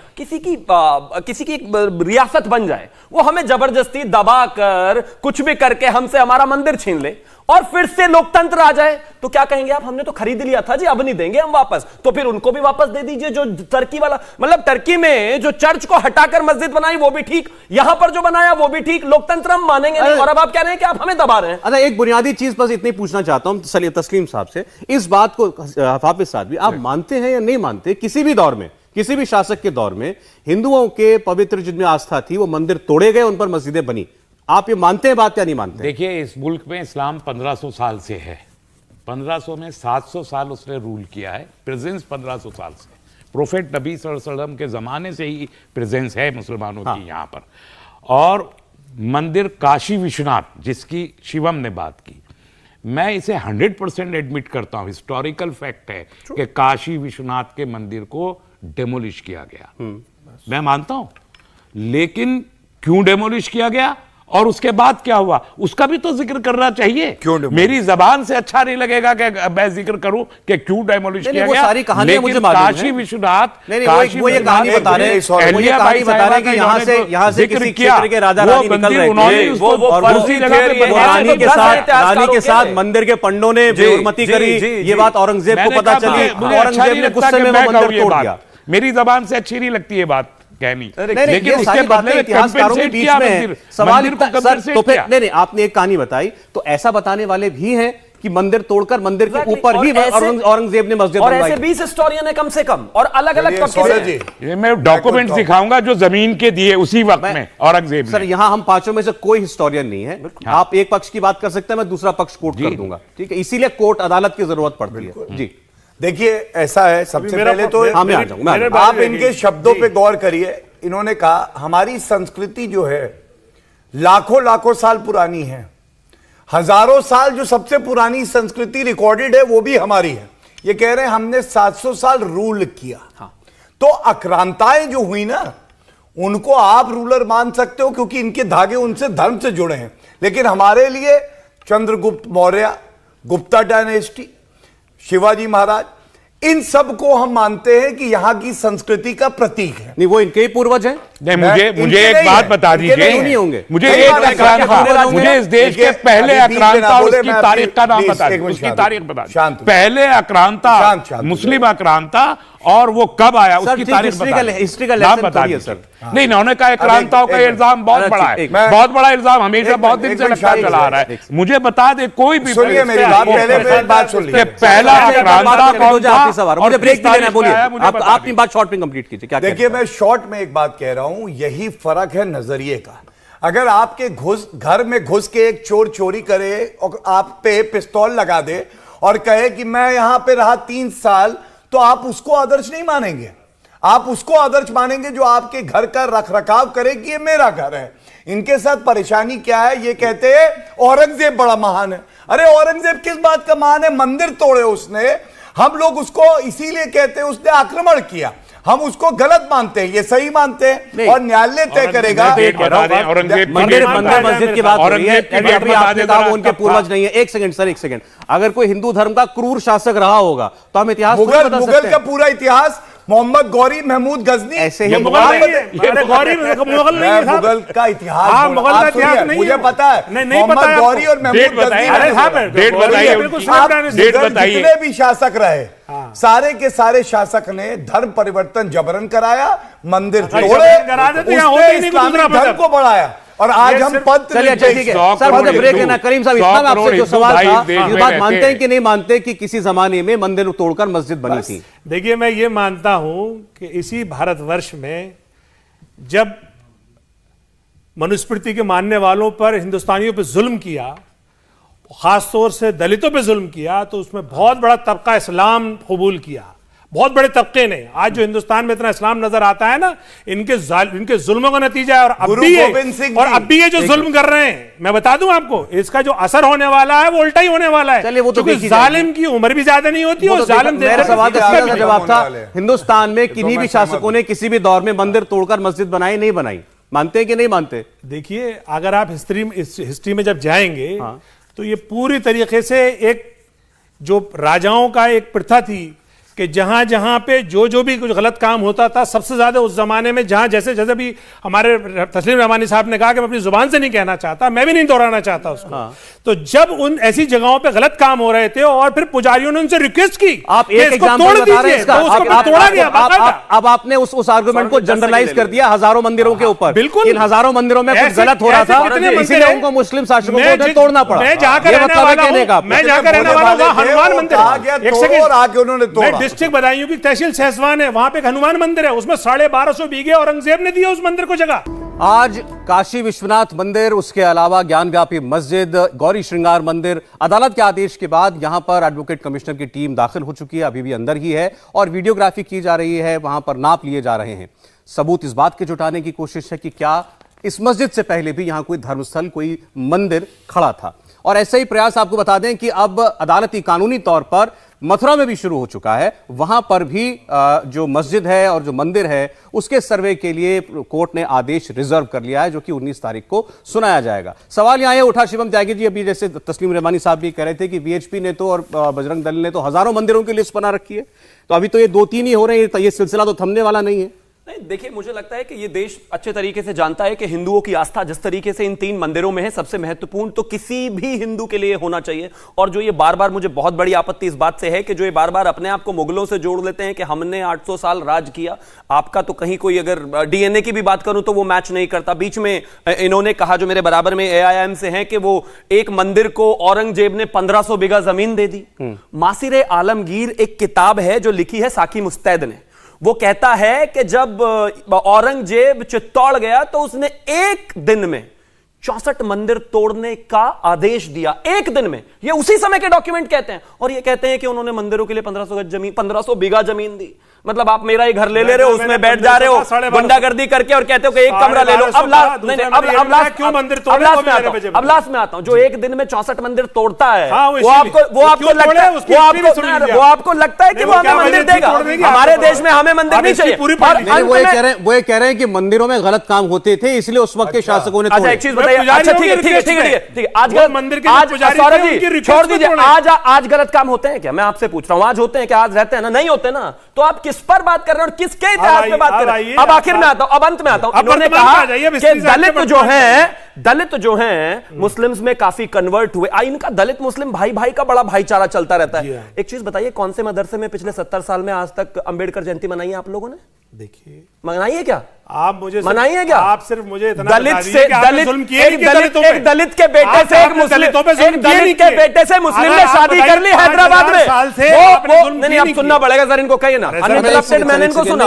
किसी की रियासत बन जाए, वो हमें जबरदस्ती दबाकर कुछ भी करके हमसे हमारा मंदिर छीन ले और फिर से लोकतंत्र आ जाए, तो क्या कहेंगे आप, हमने तो खरीद लिया था जी, अब नहीं देंगे हम वापस। तो फिर उनको भी वापस दे दीजिए। जो टर्की वाला, मतलब टर्की में जो चर्च को हटाकर मस्जिद बनाई वो भी ठीक, यहां पर जो बनाया वो भी ठीक, लोकतंत्र हम मानेंगे नहीं। और अब आप कह रहे हैं कि आप हमें दबा रहे हैं। अच्छा, एक बुनियादी चीज बस इतनी पूछना चाहता हूं तस्लीम साहब से, इस बात को हाफिज साहब भी, आप मानते हैं या नहीं मानते, किसी भी दौर में, किसी भी शासक के दौर में हिंदुओं के पवित्र जिनमें आस्था थी वो मंदिर तोड़े गए, उन पर मस्जिदें बनी? आप ये मानते हैं बात या नहीं मानते? देखिए, इस मुल्क में इस्लाम 1500 साल से है, 1500 में 700 साल उसने रूल किया है, प्रेजेंस 1500 साल से, प्रोफेट नबी सल्लल्लाहु अलैहि वसल्लम के ज़माने से ही प्रेजेंस है मुसलमानों की यहाँ पर। और मंदिर काशी विश्वनाथ जिसकी शिवम ने बात की, मैं इसे 100% एडमिट करता हूँ, हिस्टोरिकल फैक्ट है कि काशी विश्वनाथ के मंदिर को डेमोलिश किया गया, मैं मानता हूँ, लेकिन क्यों डेमोलिश किया गया और उसके बाद क्या हुआ उसका भी तो जिक्र करना चाहिए। मेरी जबान से अच्छा नहीं लगेगा कि मैं जिक्र करूं कि क्यों डेमोलिश किया गया, सारी कहानी मुझे मालूम है। काशी विश्वनाथ, वो ये कहानी बता रहे हैं कि यहाँ से किसी क्षेत्र के राजा रानी निकल रहे थे और उसी जगह पे रानी के साथ मंदिर के पंडों ने बेहुरमती करी, ये बात औरंगजेब को पता चली, औरंगजेब ने गुस्से में वो मंदिर तोड़ दिया। मेरी जबान से अच्छी नहीं लगती ये बात कहनी, लेकिन उसके बदले में इतिहासकारों के बीच में सवाल तो फिर नहीं, आपने एक कहानी बताई तो ऐसा बताने वाले भी हैं कि मंदिर तोड़कर मंदिर के ऊपर ही औरंगजेब ने मस्जिद बनवाई। और ऐसे 20 हिस्टोरियन है कम से कम, और अलग अलग तबके से। मैं डॉक्यूमेंट दिखाऊंगा जो जमीन के दिए उसी वक्त में औरंगजेब। सर यहाँ हम पांचों में से कोई हिस्टोरियन नहीं है, आप एक पक्ष की बात कर सकते हैं, मैं दूसरा पक्ष कोट कर दूंगा, ठीक है, इसीलिए कोर्ट अदालत की जरूरत पड़ती है। जी देखिए ऐसा है, सबसे पहले तो आप इनके शब्दों पे गौर करिए। इन्होंने कहा हमारी संस्कृति जो है लाखों लाखों साल पुरानी है, हजारों साल जो सबसे पुरानी संस्कृति रिकॉर्डेड है वो भी हमारी है। ये कह रहे हैं हमने 700 साल रूल किया। तो आक्रांताएं जो हुई ना उनको आप रूलर मान सकते हो क्योंकि इनके धागे उनसे धर्म से जुड़े हैं, लेकिन हमारे लिए चंद्रगुप्त मौर्य, गुप्ता डायनेस्टी, शिवाजी महाराज, इन सब को हम मानते हैं कि यहां की संस्कृति का प्रतीक है। नहीं वो इनके ही पूर्वज हैं। नहीं मुझे एक बात बता दीजिए, मुझे एक आक्रांता, मुझे इस देश के पहले आक्रांता और उसकी तारीख का नाम बता दीजिए, उसकी तारीख बता दीजिए। पहले आक्रांता, मुस्लिम आक्रांता, और वो कब आया उसकी तारीख नाम बता दीजिए सर। नहीं इन्होंने कहा आक्रांताओं का इल्जाम बहुत बड़ा है, बहुत बड़ा इल्जाम हमेशा बहुत दिन से लगता चला आ रहा है। मुझे बता दे कोई भी पहला आक्रांता कौन था। मुझे ब्रेक देना, बोलिए आप अपनी बात शॉर्ट में कंप्लीट कीजिए। क्या देखिए मैं शॉर्ट में एक बात कह रहा हूं, यही फर्क है नजरिए का। अगर आपके घर में घुस के एक चोर चोरी करे और आप पे पिस्तौल लगा दे और कहे कि मैं यहां पे रहा 3 साल, तो आप उसको आदर्श नहीं मानेंगे। आप उसको आदर्श मानेंगे जो आपके घर का रखरखाव करे कि ये मेरा घर है। इनके साथ परेशानी क्या है, ये कहते हैं औरंगजेब बड़ा महान है। अरे औरंगजेब किस बात का महान है, मंदिर तोड़े उसने, हम लोग उसको इसीलिए कहते हैं उसने आक्रमण किया, हम उसको गलत मानते हैं, ये सही मानते हैं और न्यायालय तय करेगा। मंदिर मस्जिद की बात हो रही है, आपने कहा वो उनके पूर्वज नहीं है। एक सेकंड सर, एक सेकंड, अगर कोई हिंदू धर्म का क्रूर शासक रहा होगा तो हम इतिहास मुगल का पूरा इतिहास, मोहम्मद गौरी, महमूद गजनी, ऐसे ही मुगल का इतिहास मुझे पता है, मोहम्मद गौरी और महमूद गजनी जितने भी शासक रहे सारे के सारे शासक ने धर्म परिवर्तन जबरन कराया, मंदिर तोड़े, इस्लामिक धर्म को बढ़ाया और आज हम पद। चलिए ठीक है सर, मुझे ब्रेक लेना। करीम साहब इतना आपसे जो सवाल था, इस बात मानते हैं कि नहीं मानते कि किसी जमाने में मंदिर तोड़कर मस्जिद बनी थी? देखिए मैं ये मानता हूं कि इसी भारतवर्ष में जब मनुस्मृति के मानने वालों पर, हिंदुस्तानियों पर जुल्म किया, खासतौर से दलितों पे जुल्म किया, तो उसमें बहुत बड़ा तबका इस्लाम कबूल किया, बहुत बड़े तबके ने। आज जो हिंदुस्तान में इतना इस्लाम नजर आता है ना, इनके जुल्मों का नतीजा है। और अब भी ये जो जुल्म कर रहे हैं, मैं बता दूं आपको, इसका जो असर होने वाला है वो उल्टा ही होने वाला है। चलिए वो तो जालिम की उम्र भी ज्यादा नहीं होती और जालिम मेरा सवाल का जवाब था, हिंदुस्तान में किन्हीं भी शासकों ने किसी भी दौर में मंदिर तोड़कर मस्जिद बनाई नहीं बनाई, मानते हैं कि नहीं मानते? देखिए अगर आप हिस्ट्री में जब जाएंगे तो ये पूरी तरीके से एक जो राजाओं का एक प्रथा थी कि जहां जहां पे जो भी कुछ गलत काम होता था, सबसे ज्यादा उस जमाने में जहां जैसे भी हमारे तस्लीम रहमानी साहब ने कहा कि मैं अपनी जुबान से नहीं कहना चाहता, मैं भी नहीं दोहराना चाहता उसको। तो जब उन ऐसी जगहों पे गलत काम हो रहे थे और फिर पुजारियों ने उनसे रिक्वेस्ट की, आप एक एग्जांपल बता रहे हैं इसका, अब आपने उस आर्गुमेंट को जनरलाइज कर दिया हजारों मंदिरों के ऊपर। बिल्कुल, इन हजारों मंदिरों में कुछ गलत हो रहा था, इसलिए उनको मुस्लिम शासकों को तोड़ना पड़ा। मैं जाकर रहने वाला हनुमान मंदिर, डिस्ट्रिक्ट बदायूं की तहसील सहसवान है, वहां पे एक हनुमान मंदिर है, उसमें 1250 बीघे औरंगजेब ने दिया उस मंदिर को जगह। आज काशी विश्वनाथ मंदिर, उसके अलावा ज्ञानव्यापी मस्जिद, गौरी श्रृंगार मंदिर, अदालत के आदेश के बाद यहां पर एडवोकेट कमिश्नर की टीम दाखिल हो चुकी है, अभी भी अंदर ही है और वीडियोग्राफी की जा रही है, वहां पर नाप लिए जा रहे हैं। सबूत इस बात के जुटाने की कोशिश है कि क्या इस मस्जिद से पहले भी यहां कोई धर्मस्थल, कोई मंदिर खड़ा था। और ऐसा ही प्रयास आपको बता दें कि अब अदालती कानूनी तौर पर मथुरा में भी शुरू हो चुका है। वहां पर भी जो मस्जिद है और जो मंदिर है उसके सर्वे के लिए कोर्ट ने आदेश रिजर्व कर लिया है, जो कि 19 तारीख को सुनाया जाएगा। सवाल यहां उठा, शिवम त्यागी जी, अभी जैसे तस्लीम रहमानी साहब भी कह रहे थे कि वीएचपी ने तो और बजरंग दल ने तो हजारों मंदिरों की लिस्ट बना रखी है, तो अभी तो ये 2-3 ही हो रहे हैं, तो ये सिलसिला तो थमने वाला नहीं है। नहीं, देखिए, मुझे लगता है कि ये देश अच्छे तरीके से जानता है कि हिंदुओं की आस्था जिस तरीके से इन 3 मंदिरों में है, सबसे महत्वपूर्ण तो किसी भी हिंदू के लिए होना चाहिए। और जो ये बार बार, मुझे बहुत बड़ी आपत्ति इस बात से है कि जो ये बार बार अपने आप को मुगलों से जोड़ लेते हैं कि हमने 800 साल राज किया। आपका तो कहीं कोई, अगर डीएनए की भी बात करूं तो वो मैच नहीं करता। बीच में इन्होंने कहा, जो मेरे बराबर में एआईएम से हैं, कि वो एक मंदिर को औरंगजेब ने 1500 बीघा जमीन दे दी। मासिर आलमगीर एक किताब है जो लिखी है साकी मुस्तैद ने। वो कहता है कि जब औरंगजेब चित्तौड़ गया तो उसने एक दिन में 64 मंदिर तोड़ने का आदेश दिया, एक दिन में। ये उसी समय के डॉक्यूमेंट कहते हैं। और ये कहते हैं कि उन्होंने मंदिरों के लिए 1500 बीघा जमीन दी। मतलब आप मेरा ही घर ले रहे हो, उसमें बैठ जा रहे हो गुंडागर्दी करके और कहते हो कि एक कमरा ले लो। अब लास्ट में आता हूं, जो एक दिन में 64 मंदिर तोड़ता है, वो आपको लगता है कि वो हमें मंदिर देगा? हमारे देश में हमें मंदिर नहीं चाहिए। वो ये कह रहे हैं कि मंदिरों में गलत काम होते थे, इसलिए उस वक्त के शासकों ने। अच्छा, एक चीज बताइए। अच्छा, ठीक है, आज छोड़ दीजिए, आज गलत काम होते हैं क्या? मैं आपसे पूछ रहा हूं, आज होते हैं क्या? आज रहते हैं ना? नहीं होते ना। तो आप किस पर बात कर रहे हो और किसके इतिहास में बात कर रहे हैं? अब आखिर में आता हूं, अब अंत में आता हूं। इन्होंने कहा कि दलित जो हैं मुस्लिम्स में काफी कन्वर्ट हुए। इनका दलित मुस्लिम भाई भाई का बड़ा भाईचारा चलता रहता है। एक चीज बताइए, कौन से मदरसे में पिछले 70 साल में आज तक अंबेडकर जयंती मनाई है आप लोगों ने? देखिए, मनाई है क्या? आप मुझे मनाई है क्या? आप सिर्फ मुझे इतना दलित से एक दलित के बेटे से एक मुस्लिम ने शादी कर ली हैदराबाद में। नहीं, आप सुनना पड़ेगा सर, इनको कहिए ना। अनइंटरप्टेड मैंने इनको सुना।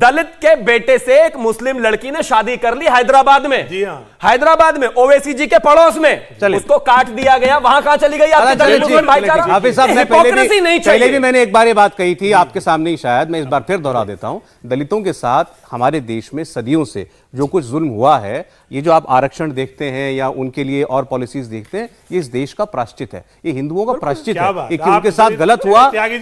दलित के बेटे से एक मुस्लिम लड़की ने शादी कर ली हैदराबाद में। हैदराबाद में ओवैसी जी के पड़ोस में उसको काट दिया गया। वहां कहां चली गई आपकी दलित मुस्लिम भाईचारा? पहले भी मैंने एक बार ये बात कही थी आपके सामने ही, शायद मैं इस बार फिर दोहरा देता हूं। दलितों के साथ हमारे देश में सदियों से जो कुछ जुल्म हुआ है, ये जो आप आरक्षण देखते हैं या उनके लिए और पॉलिसीज देखते हैं, ये इस देश का प्रायश्चित है, ये हिंदुओं का प्रायश्चित है। ये कि उनके साथ गलत हुआ, नहीं,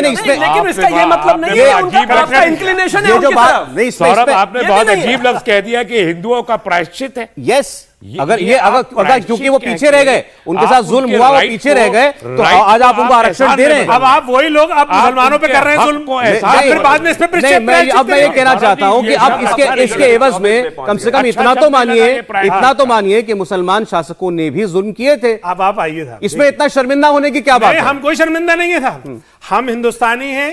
इसमें लेकिन इसका ये मतलब नहीं है उनका इंक्लिनेशन है। ये जो बात नहीं, सौरभ, आपने बहुत अजीब लफ्ज कह दिया कि हिंदुओं का प्रायश्चित है। यस, अगर क्योंकि वो पीछे रह गए, उनके साथ जुल्म हुआ, वो पीछे रह गए, तो आज आप उनको आरक्षण दे रहे हैं। अब आप वही लोग आप मुसलमानों पे कर रहे हैं जुल्म, फिर बाद में इस पे अब मैं ये कहना चाहता हूं कि अब इसके एवज में कम से कम इतना तो मानिए कि मुसलमान शासकों ने भी जुल्म किए थे। अब आप आइए था, इसमें इतना शर्मिंदा होने की क्या बात है? हम कोई शर्मिंदा नहीं है साहब, हम हिंदुस्तानी हैं।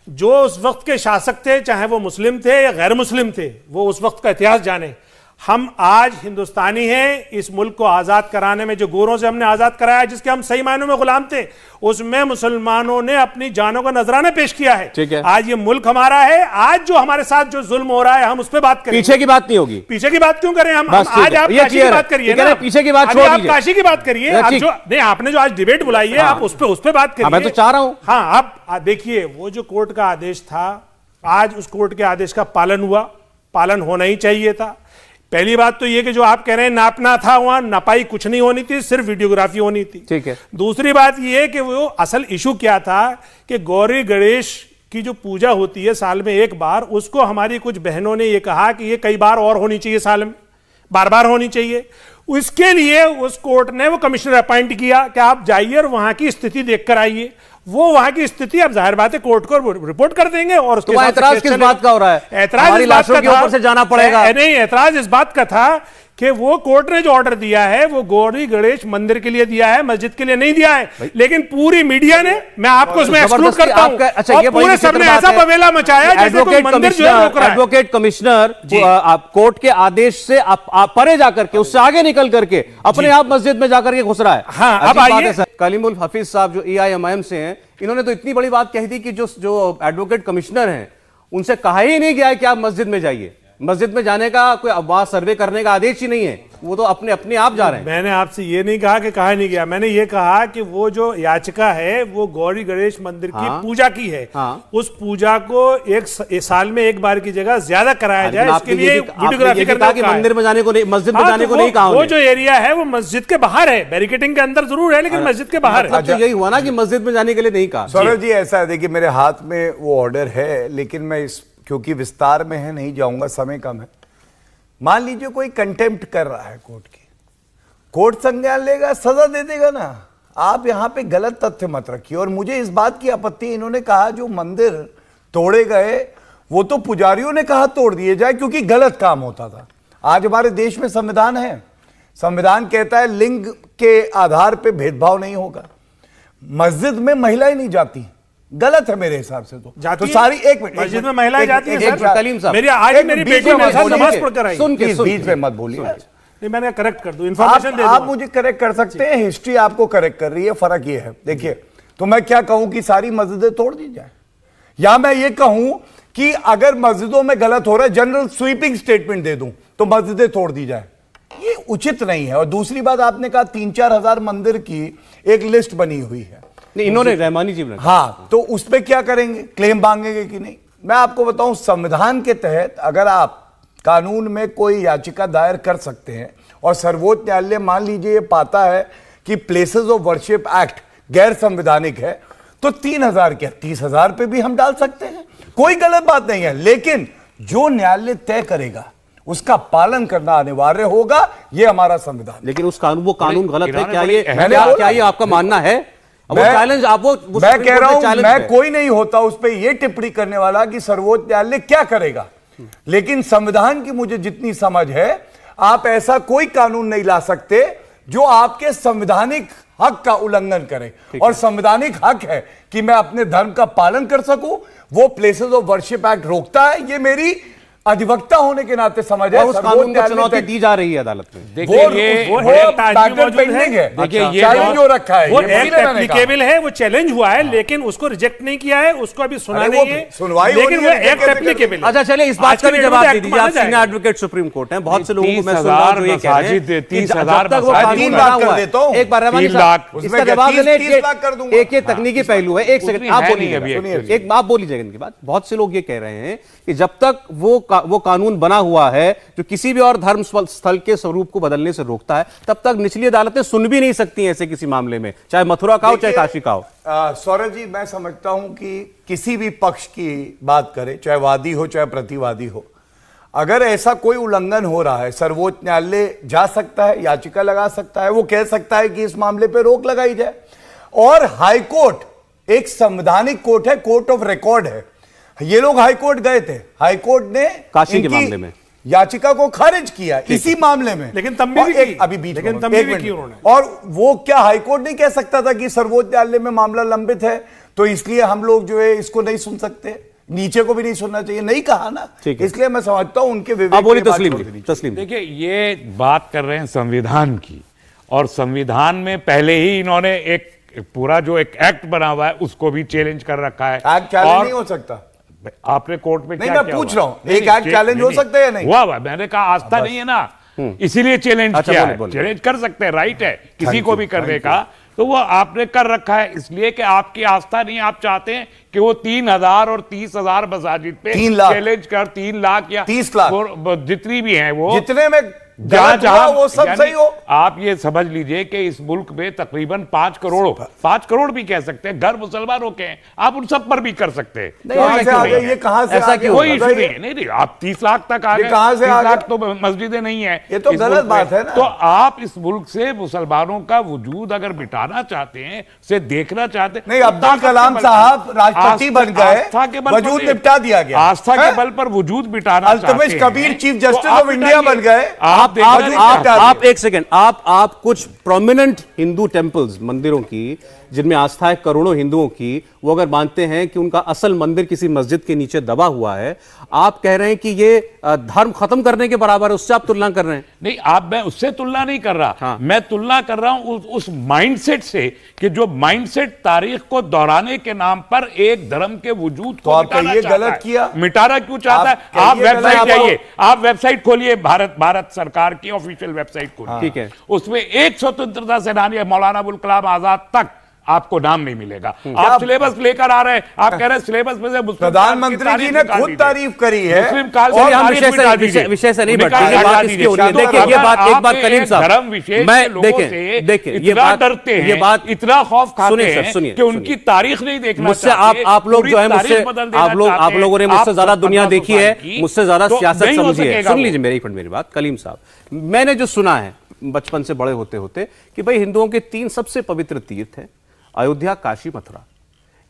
जो उस वक्त के शासक थे, चाहे वो मुस्लिम थे या गैर मुस्लिम थे, वो उस वक्त का इतिहास जाने। हम आज हिंदुस्तानी हैं। इस मुल्क को आजाद कराने में जो गोरों से हमने आजाद कराया, जिसके हम सही मायनों में गुलाम थे, उसमें मुसलमानों ने अपनी जानों का नजराना पेश किया है। ठीक है, आज ये मुल्क हमारा है। आज जो हमारे साथ जो जुल्म हो रहा है, हम उस पर बात करें। पीछे की बात नहीं होगी। पीछे की बात क्यों करें? हम आज आप काशी की बात करिए ना, पीछे की बात छोड़ दीजिए, आप काशी की बात करिए। आपने जो आज डिबेट बुलाई है, आप उस पर बात करिए। मैं तो चाह रहा हूं। हाँ, आप देखिए, वो जो कोर्ट का आदेश था, आज उस कोर्ट के आदेश का पालन हुआ, पालन होना ही चाहिए था। पहली बात तो ये कि जो आप कह रहे हैं नापना था, वहां नपाई कुछ नहीं होनी थी, सिर्फ वीडियोग्राफी होनी थी। ठीक है। दूसरी बात ये कि वो असल इशू क्या था कि गौरी गणेश की जो पूजा होती है साल में एक बार, उसको हमारी कुछ बहनों ने ये कहा कि ये कई बार और होनी चाहिए, साल में बार बार होनी चाहिए। उसके लिए उस कोर्ट ने वो कमिश्नर अपॉइंट किया कि आप जाइए और वहां की स्थिति देखकर आइए। वो वहां की स्थिति अब जाहिर बात है कोर्ट को रिपोर्ट कर देंगे। और उसके तो एतराज किस बात का हो रहा है? एतराज इस बात का के ऊपर से जाना पड़ेगा। नहीं, एतराज इस बात का था कि वो कोर्ट ने जो ऑर्डर दिया है वो गौरी गणेश मंदिर के लिए दिया है, मस्जिद के लिए नहीं दिया है। लेकिन पूरी मीडिया ने, मैं आपको उसमें एक्सक्लूड करता हूं, अच्छा, और पूरे सबने ऐसा बवेला मचाया जैसे कोई मंदिर जो है रोक रहा है। एडवोकेट कमिश्नर कोर्ट के आदेश से परे जाकर के, उससे आगे निकल करके अपने आप मस्जिद में जाकर के घुस रहा है। हाँ, अब आइए। कलीमुल हफीज साहब जो AIMIM से हैं, इन्होंने तो इतनी बड़ी बात कही थी कि जो एडवोकेट कमिश्नर हैं उनसे कहा ही नहीं गया है कि आप मस्जिद में जाइए। मस्जिद में जाने का कोई वहां सर्वे करने का आदेश ही नहीं है, वो तो अपने आप जा रहे हैं। मैंने आपसे ये नहीं कहा कि कहा नहीं गया, मैंने ये कहा कि वो जो याचिका है वो गौरी गणेश मंदिर की पूजा की है। उस पूजा को एक साल में एक बार की जगह ज्यादा कराया जाए, इसके लिए वीडियोग्राफी करना कि मंदिर में जाने को नहीं, मस्जिद में जाने को नहीं कहा। वो जो एरिया है वो मस्जिद के बाहर है, बैरिकेडिंग के अंदर जरूर है लेकिन मस्जिद के बाहर है। तो यही हुआ ना कि मस्जिद में जाने के लिए नहीं कहा। सौरभ जी ऐसा है, देखिए मेरे हाथ में वो ऑर्डर है, लेकिन मैं क्योंकि विस्तार में है नहीं जाऊंगा, समय कम है। मान लीजिए कोई कंटेम्प्ट कर रहा है कोर्ट की, कोर्ट संज्ञान लेगा, सजा दे देगा ना। आप यहां पे गलत तथ्य मत रखिए। और मुझे इस बात की आपत्ति, इन्होंने कहा जो मंदिर तोड़े गए वो तो पुजारियों ने कहा तोड़ दिए जाए क्योंकि गलत काम होता था। आज हमारे देश में संविधान है, संविधान कहता है लिंग के आधार पे भेदभाव नहीं होगा। मस्जिद में महिलाएं नहीं जाती, गलत है मेरे हिसाब से। तो सारी एक मिनट, मस्जिद में महिलाएं जाती हैं सर। कलीम साहब, मेरी आज मेरी बेटी मेरे साथ नमाज पढ़कर आई। सुन के बीच में मत बोलिए। नहीं, मैंने करेक्ट कर दूं, इंफॉर्मेशन दे दूं। आप मुझे करेक्ट कर सकते हैं, हिस्ट्री आपको करेक्ट कर रही है। फर्क ये है, देखिए, तो मैं क्या कहूं कि सारी मस्जिदें तोड़ दी जाए, या मैं ये कहूं कि अगर मस्जिदों में गलत हो रहा है जनरल स्वीपिंग स्टेटमेंट दे दूं तो मस्जिदें तोड़ दी जाए, ये उचित नहीं है। और दूसरी बात, आपने कहा 3-4 हजार मंदिर की एक लिस्ट बनी हुई है, नहीं इन्होंने रहमानी जी ने, हाँ, तो उस पर क्या करेंगे, क्लेम मांगेंगे कि नहीं? मैं आपको बताऊं, संविधान के तहत अगर आप कानून में कोई याचिका दायर कर सकते हैं और सर्वोच्च न्यायालय मान लीजिए ये पाता है कि प्लेसेस ऑफ वर्शिप एक्ट गैर संवैधानिक है, तो 3,000 क्या 30,000 पे भी हम डाल सकते हैं, कोई गलत बात नहीं है। लेकिन जो न्यायालय तय करेगा उसका पालन करना अनिवार्य होगा, ये हमारा संविधान। लेकिन वो कानून गलत है क्या? ये आपका मानना है? मैं कह रहा हूं, मैं कोई नहीं होता उस पर यह टिप्पणी करने वाला कि सर्वोच्च न्यायालय क्या करेगा, लेकिन संविधान की मुझे जितनी समझ है, आप ऐसा कोई कानून नहीं ला सकते जो आपके संवैधानिक हक का उल्लंघन करे। और संवैधानिक हक है कि मैं अपने धर्म का पालन कर सकूं, वो प्लेसेस ऑफ वर्शिप एक्ट रोकता है। ये मेरी अधिवक्ता होने के नाते समझ है, उस कानून को चुनौती दी जा रही है अदालत में। देखिए ये चैलेंज हो रखा है, वो एप्लीकेबल है, वो चैलेंज हुआ है, लेकिन उसको रिजेक्ट नहीं किया है, उसको अभी सुना नहीं है, सुनवाई, लेकिन वो एक्ट एप्लीकेबल है। अच्छा चलिए, इस बात का भी जवाब दे दीजिए। आप सीनियर एडवोकेट सुप्रीम कोर्ट हैं, बहुत से लोगों को मैं सुन रहा हूं जो ये कह रहे हैं 30,000 एक बार इसका जवाब देने, एक ये तकनीकी पहलू है। एक सेकंड आप बोलिए, आप बोलिए इनकी बात। बहुत से लोग ये कह रहे हैं कि जब तक वो कानून बना हुआ है जो किसी भी और धर्म स्थल के स्वरूप को बदलने से रोकता है, तब तक निचली अदालतें सुन भी नहीं सकती ऐसे किसी मामले में, चाहे मथुरा का हो चाहे काशी का हो। सौरभ जी, मैं समझता हूं कि किसी भी पक्ष की बात करें, चाहे वादी हो चाहे प्रतिवादी हो, अगर ऐसा कोई उल्लंघन हो रहा है, सर्वोच्च न्यायालय जा सकता है, याचिका लगा सकता है, वो कह सकता है कि इस मामले पर रोक लगाई जाए। और हाईकोर्ट एक संवैधानिक कोर्ट है, कोर्ट ऑफ रिकॉर्ड है। ये लोग हाईकोर्ट गए थे, हाईकोर्ट ने काशी के मामले में याचिका को खारिज किया इसी मामले में, लेकिन तंबी भी की, अभी बीच लेकिन में तंबी भी की उन्होंने। और वो क्या हाईकोर्ट नहीं कह सकता था कि सर्वोच्च न्यायालय में मामला लंबित है, तो इसलिए हम लोग जो है इसको नहीं सुन सकते, नीचे को भी नहीं सुनना चाहिए? नहीं कहा ना, इसलिए मैं समझता हूं उनके विवेक। तस्लीम, देखिए ये बात कर रहे हैं संविधान की, और संविधान में पहले ही इन्होंने एक पूरा जो एक एक्ट बना हुआ है उसको भी चैलेंज कर रखा है। एक्ट चैलेंज नहीं हो सकता। आपने कोर्ट में नहीं, मैं पूछ रहा हूं, एक एक्ट चैलेंज हो सकता है या नहीं? हुआ मैंने कहा आस्था नहीं है ना, इसीलिए चैलेंज किया है। चैलेंज कर सकते हैं, राइट है किसी को भी करने का, तो वो आपने कर रखा है इसलिए कि आपकी आस्था नहीं, आप चाहते हैं कि वो 3,000 और 30,000 मसाजिद पे चैलेंज कर 3 लाख या 30 लाख जितनी भी हैं वो, जितने में जहां वो सब सही हो। आप ये समझ लीजिए कि इस मुल्क में तकरीबन 5 करोड़ भी कह सकते हैं घर मुसलमानों के हैं, आप उन सब पर भी कर सकते हैं। ये कहां से ऐसा कोई इशू नहीं, आप 30 लाख तक आ गए, 30 लाख तो मस्जिदें नहीं है, ये तो गलत बात है ना। तो आप इस मुल्क से मुसलमानों का वजूद अगर मिटाना चाहते हैं, उसे देखना चाहते हैं, नहीं, अब्दुल कलाम साहब राष्ट्रपति बन गए, वजूद निपटा दिया गया, आस्था के बल पर वजूद मिटाना चाहते हैं। Kabir chief justice of India बन गए। आप एक सेकंड, आप कुछ प्रोमिनेंट हिंदू टेंपल्स, मंदिरों की जिनमें आस्था है करोड़ों हिंदुओं की, वो अगर मानते हैं कि उनका असल मंदिर किसी मस्जिद के नीचे दबा हुआ है, आप कह रहे हैं कि ये धर्म खत्म करने के बराबर है, उससे आप तुलना कर रहे हैं? नहीं, मैं उससे तुलना नहीं कर रहा। हाँ। मैं तुलना कर रहा हूं उस माइंडसेट से कि जो माइंडसेट तारीख को दोहराने के नाम पर एक धर्म के वजूद को मिटाना चाहता है। किया? मिटाना क्यों चाहता है? आप वेबसाइट जाइए, आप वेबसाइट खोलिए, भारत सरकार की ऑफिशियल वेबसाइट खोलिए, ठीक है, उसमें एक स्वतंत्रता सेनानी मौलाना अबुल कलाम आजाद तक आपको नाम नहीं मिलेगा। आप सिलेबस लेकर आ रहे हैं, आप कह रहे हैं सिलेबस में से प्रधानमंत्री जी ने खुद तारीफ करी है। मुस्लिम काल से विषय से नहीं बढ़ती ये बात इसकी हो रही है। देखिए ये बात एक बार कलीम साहब, धर्म विशेष मैं देखिए ये बात डरते हैं, ये बात इतना खौफ खाते हैं कि उनकी तारीख नहीं देखना मुझसे आप लोग जो है मुझसे आप लोगों ने मुझसे ज्यादा दुनिया देखी है, मुझसे ज्यादा सियासत समझी है। सुन लीजिए मेरी बात कलीम साहब, मैंने जो सुना है बचपन से बड़े होते होते कि भाई हिंदुओं के 3 सबसे पवित्र तीर्थ हैं, अयोध्या, काशी, मथुरा।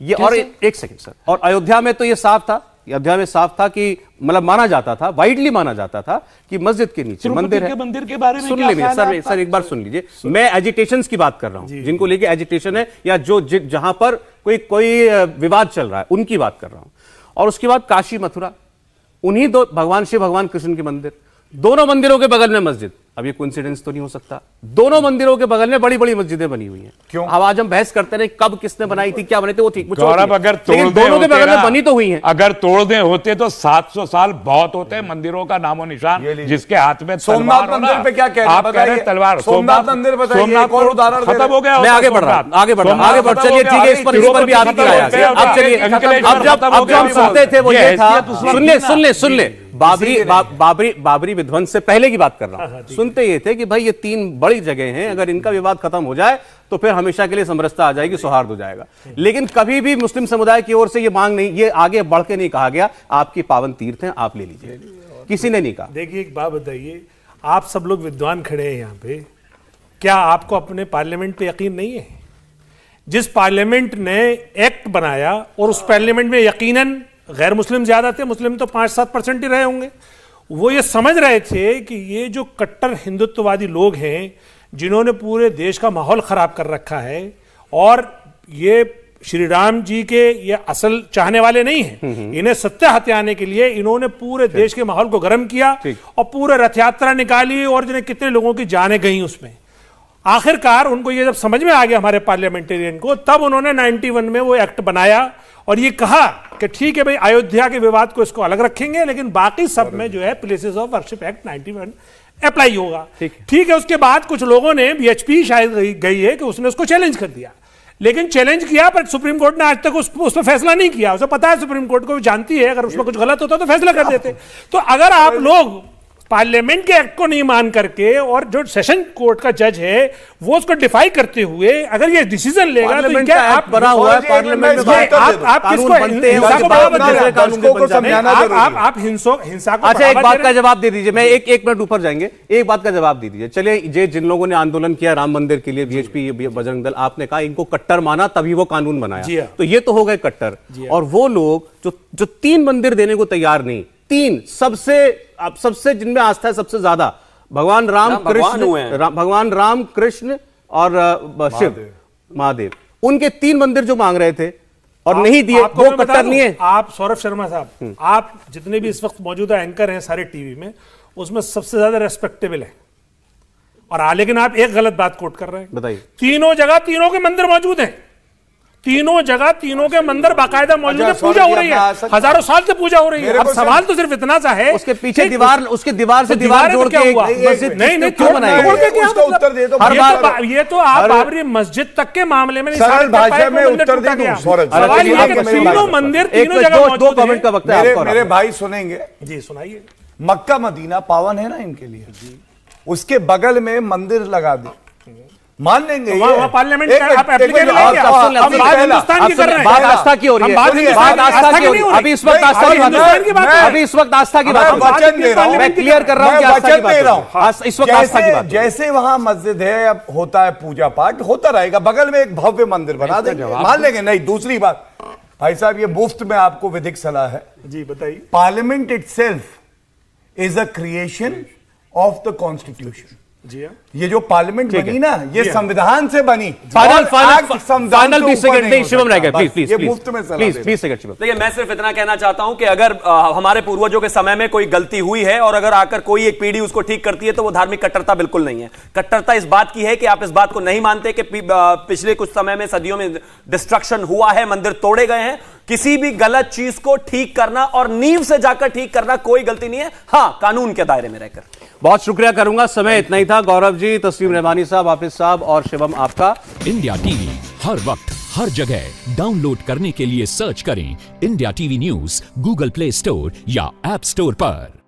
ये और एक सेकंड सर, और अयोध्या में तो ये साफ था, अयोध्या में साफ था कि मतलब माना जाता था, वाइडली माना जाता था कि मस्जिद के नीचे मंदिर है। मंदिर के बारे में सुन लीजिए सर एक बार सुन लीजिए, मैं एजिटेशंस की बात कर रहा हूं, जिनको लेके एजिटेशन है या जो जहां पर कोई विवाद चल रहा है उनकी बात कर रहा हूं। और उसके बाद काशी, मथुरा, उन्हीं दो भगवान शिव, भगवान कृष्ण के मंदिर, दोनों मंदिरों के बगल में मस्जिद। अब ये कोइंसिडेंस तो नहीं हो सकता, दोनों मंदिरों के बगल में बड़ी बड़ी मस्जिदें बनी हुई हैं। क्यों? अब आज हम बहस करते रहे कब किसने बनाई थी, क्या बनाई थी, वो ठीक, गौरव अगर दोनों के बगल में बनी तो हुई हैं। अगर तोड़ने होते तो 700 साल बहुत होते हैं मंदिरों का नामो निशान जिसके हाथ में सोमनाथ मंदिर पे क्या कह रहे हैं? तलवार, सोमनाथ मंदिर बताइए, एक और उदाहरण खत्म हो गया। मैं आगे बढ़ रहा हूं, आगे बढ़ चलिए, ठीक है, इस पर भी आपकी राय है। अब चलिए, अब जब हम सुनते थे वो ये था, सुन ले बाबरी विध्वंस से पहले की बात कर रहा हूं। सुनते ये थे कि भाई ये 3 बड़ी जगह हैं, अगर इनका विवाद खत्म हो जाए तो फिर हमेशा के लिए समरसता आ जाएगी, सौहार्द हो जाएगा। लेकिन कभी भी मुस्लिम समुदाय की ओर से ये मांग नहीं, ये आगे बढ़ के नहीं कहा गया आपकी पावन तीर्थ हैं, आप ले लीजिए, किसी ने नहीं कहा। देखिए एक बात बताइए, आप सब लोग विद्वान खड़े हैं यहाँ पे, क्या आपको अपने पार्लियामेंट पे यकीन नहीं है? जिस पार्लियामेंट ने एक्ट बनाया और उस पार्लियामेंट में यकीनन गैर मुस्लिम ज्यादा थे, मुस्लिम तो 5-7% ही रहे होंगे, वो ये समझ रहे थे कि ये जो कट्टर हिंदुत्ववादी लोग हैं जिन्होंने पूरे देश का माहौल खराब कर रखा है, और ये श्री राम जी के ये असल चाहने वाले नहीं हैं, इन्हें सत्य हथियाने के लिए इन्होंने पूरे देश के माहौल को गर्म किया और पूरे रथ यात्रा निकाली और जिन्हें कितने लोगों की जानें गई उसमें। आखिरकार उनको ये जब समझ में आ गया हमारे पार्लियामेंटेरियन को, तब उन्होंने 91 में वो एक्ट बनाया और ये कहा कि ठीक है भाई अयोध्या के विवाद को इसको अलग रखेंगे, लेकिन बाकी सब में जो है places of worship act 91 apply होगा। ठीक है, उसके बाद कुछ लोगों ने बीएचपी शायद गई है कि उसने उसको चैलेंज कर दिया, लेकिन चैलेंज किया पर सुप्रीम कोर्ट ने आज तक उस पर फैसला नहीं किया। उसे पता है सुप्रीम कोर्ट को, जानती है अगर उसमें कुछ गलत होता तो फैसला कर देते। तो अगर आप लोग पार्लियामेंट के एक्ट को नहीं मान करके और जो सेशन कोर्ट का जज है वो उसको डिफाई करते हुए अगर ये डिसीजन लेगा तो क्या आप बना हुआ है पार्लियामेंट में, आप किसको हिंसा को बढ़ावा दे रहे हैं? आप हिंसा को। अच्छा, एक बात का जवाब दे दीजिए, मैं एक मिनट ऊपर जाएंगे, एक बात का जवाब दे दीजिए। चलिए, जिन लोगों ने आंदोलन किया राम मंदिर के लिए, बीएचपी, बजरंग दल, आपने कहा इनको कट्टर माना तभी वो कानून बनाया, तो ये तो हो गए कट्टर। और वो लोग जो 3 मंदिर देने को तैयार नहीं, 3 सबसे जिनमें आस्था है सबसे ज्यादा, भगवान राम कृष्ण और शिव महादेव, उनके 3 मंदिर जो मांग रहे थे और नहीं दिए, वो कट्टर नहीं है। आप सौरभ शर्मा साहब, आप जितने भी इस वक्त मौजूदा एंकर हैं सारे टीवी में, उसमें सबसे ज्यादा रेस्पेक्टेबल है, और लेकिन आप एक गलत बात कोट कर रहे हैं। बताइए। तीनों जगह तीनों के मंदिर मौजूद हैं, तीनों जगह तीनों के मंदिर बाकायदा मौजूद है, पूजा हो रही है, हजारों साल से पूजा हो रही है। अब सवाल तो सिर्फ इतना सा है, उसके पीछे दीवार, उसके दीवार से दीवार जोड़ के मस्जिद नहीं क्यों बनाई? उसका उत्तर दे दो। ये तो आप बाबरी मस्जिद तक के मामले में सरल भाषा में उत्तर दे दो। सवाल ये है कि तीनों मंदिर तीनों जगह मौजूद हैं। 2 कमेंट का वक्त है, मेरे भाई सुनेंगे जी, सुनाइए। मक्का मदीना पावन है ना इनके लिए, उसके बगल में मंदिर लगा दे, मान लेंगे। पार्लियामेंट आप एप्लीकेशन लेंगे, हम बात हिंदुस्तान की कर रहे हैं, बात आस्था की हो रही है, बात आस्था की हो रही है। अभी इस वक्त आस्था की बात है, अभी इस वक्त आस्था की बात वचन दे रहा हूं, मैं क्लियर कर रहा हूं कि आस्था की बात है, इस वक्त आस्था की बात। जैसे वहां मस्जिद है, अब होता है पूजा पाठ होता रहेगा, बगल में एक भव्य मंदिर बना देंगे, मान लेंगे। नहीं, दूसरी बात भाई साहब, ये मुफ्त में आपको विधिक सलाह है जी, बताइए। Parliament itself is a creation of the constitution. जी हाँ। ये जो पार्लियामेंट ठीक बनी है। ना, ये जी हाँ। संविधान से बनी। फाइनल और फाइनल एक्ट संविधान फाइनल से 20 ऊपर सेकंड नहीं नहीं, हो शिवम रह सकता। गए, प्लीज बस, प्लीज ये प्लीज मुफ्त में सलाह प्लीज दे रहा प्लीज सेकंड शिवम। देखिए, मैं सिर्फ इतना कहना चाहता हूं कि अगर हमारे पूर्वजों के समय में कोई गलती हुई है और अगर आकर कोई एक पीढ़ी उसको ठीक करती है तो वो धार्मिक कट्टरता बिल्कुल नहीं है। कट्टरता इस बात की है कि आप इस बात को नहीं मानते कि पिछले कुछ समय में, सदियों में डिस्ट्रक्शन हुआ है, मंदिर तोड़े गए हैं। किसी भी गलत चीज को ठीक करना और नींव से जाकर ठीक करना कोई गलती नहीं है, हां, कानून के दायरे में रहकर। बहुत शुक्रिया करूंगा, समय इतना ही था। गौरव जी, तस्लीम रहमानी साहब, हाफिज साहब और शिवम आपका। इंडिया टीवी हर वक्त हर जगह डाउनलोड करने के लिए सर्च करें India TV news Google play store या ऐप स्टोर पर।